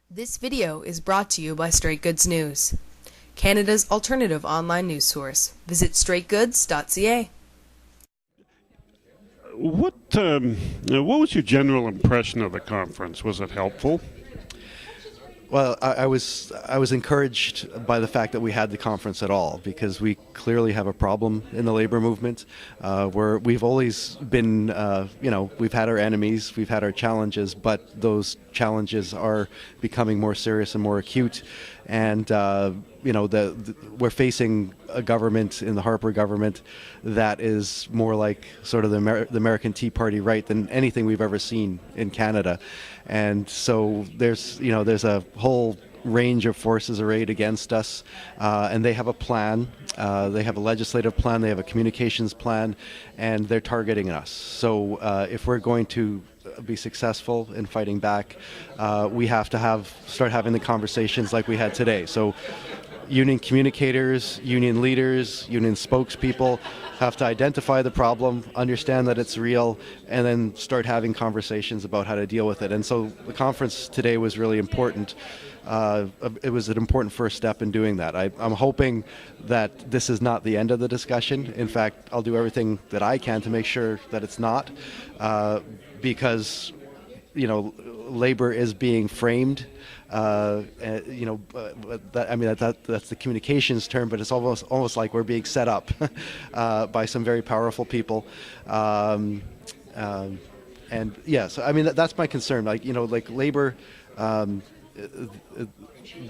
This video is brought to you by Straight Goods News, Canada's alternative online news source. Visit straightgoods.ca. What was your general impression of the conference? Was it helpful? Well, I was encouraged by the fact that we had the conference at all, because we clearly have a problem in the labor movement. Where we've always been, we've had our enemies, we've had our challenges, but those challenges are becoming more serious and more acute. And we're facing a government in the Harper government that is more like sort of the American Tea Party right than anything we've ever seen in Canada. And so there's a whole range of forces arrayed against us, and they have a plan. They have a legislative plan, they have a communications plan, and they're targeting us. So if we're going to be successful in fighting back, we have to start having the conversations like we had today. So union communicators, union leaders, union spokespeople have to identify the problem, understand that it's real, and then start having conversations about how to deal with it. And so the conference today was really important. It was an important first step in doing that. I'm hoping that this is not the end of the discussion. In fact, I'll do everything that I can to make sure that it's not, because labor is being framed. That's the communications term, but it's almost like we're being set up by some very powerful people. And yeah, so that's my concern. Like labor,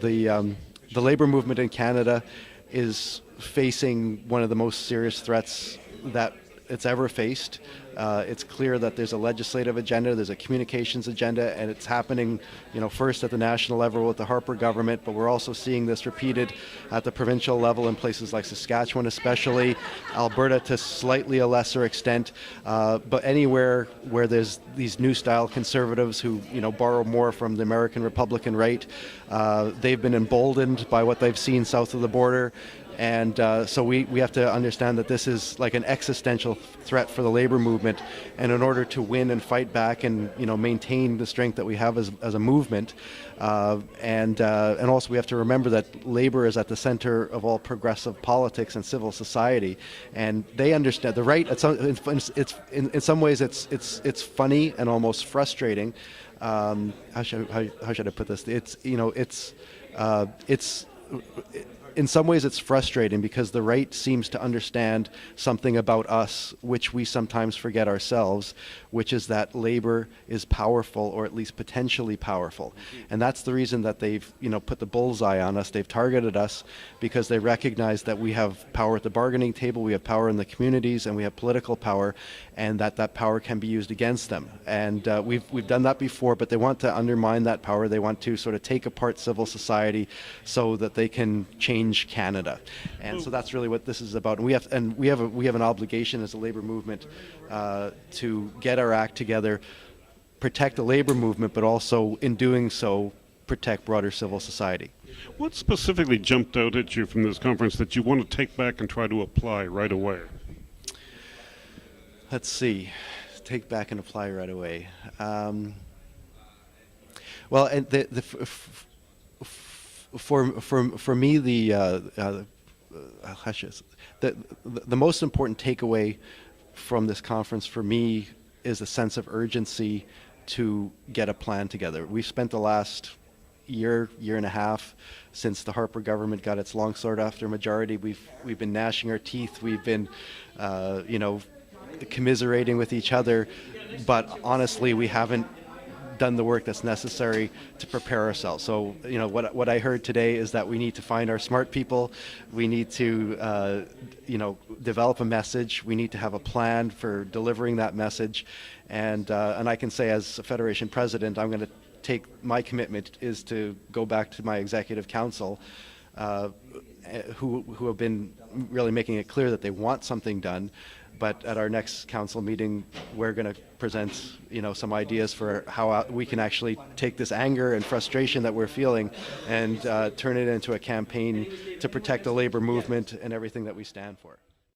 the labor movement in Canada is facing one of the most serious threats that it's ever faced. It's clear that there's a legislative agenda, there's a communications agenda, and it's happening, first at the national level with the Harper government, but we're also seeing this repeated at the provincial level in places like Saskatchewan especially, Alberta to slightly a lesser extent, but anywhere where there's these new style conservatives who, borrow more from the American Republican right, they've been emboldened by what they've seen south of the border. And so we have to understand that this is like an existential threat for the labor movement, and in order to win and fight back and maintain the strength that we have as a movement, and also we have to remember that labor is at the center of all progressive politics and civil society, and they understand the right. In some ways it's funny and almost frustrating. How should I put this? In some ways it's frustrating because the right seems to understand something about us which we sometimes forget ourselves, which is that labor is powerful, or at least potentially powerful. And that's the reason that they've put the bullseye on us. They've targeted us because they recognize that we have power at the bargaining table, we have power in the communities, and we have political power, and that power can be used against them. And we've done that before, but they want to undermine that power. They want to sort of take apart civil society so that they can change Canada. And so that's really what this is about. And we have an obligation as a labor movement to get our act together, protect the labor movement, but also in doing so protect broader civil society. What specifically jumped out at you from this conference that you want to take back and try to apply right away? Let's see. Take back and apply right away. Well, and for me, the most important takeaway from this conference for me is a sense of urgency to get a plan together. We've spent the last year and a half since the Harper government got its long sought after majority. We've been gnashing our teeth. We've been commiserating with each other, but honestly, we haven't done the work that's necessary to prepare ourselves. So, what I heard today is that we need to find our smart people. We need to, develop a message. We need to have a plan for delivering that message. And I can say, as a Federation president, I'm going to take my commitment is to go back to my executive council, who have been really making it clear that they want something done. But at our next council meeting, we're going to present, some ideas for how we can actually take this anger and frustration that we're feeling and turn it into a campaign to protect the labor movement and everything that we stand for.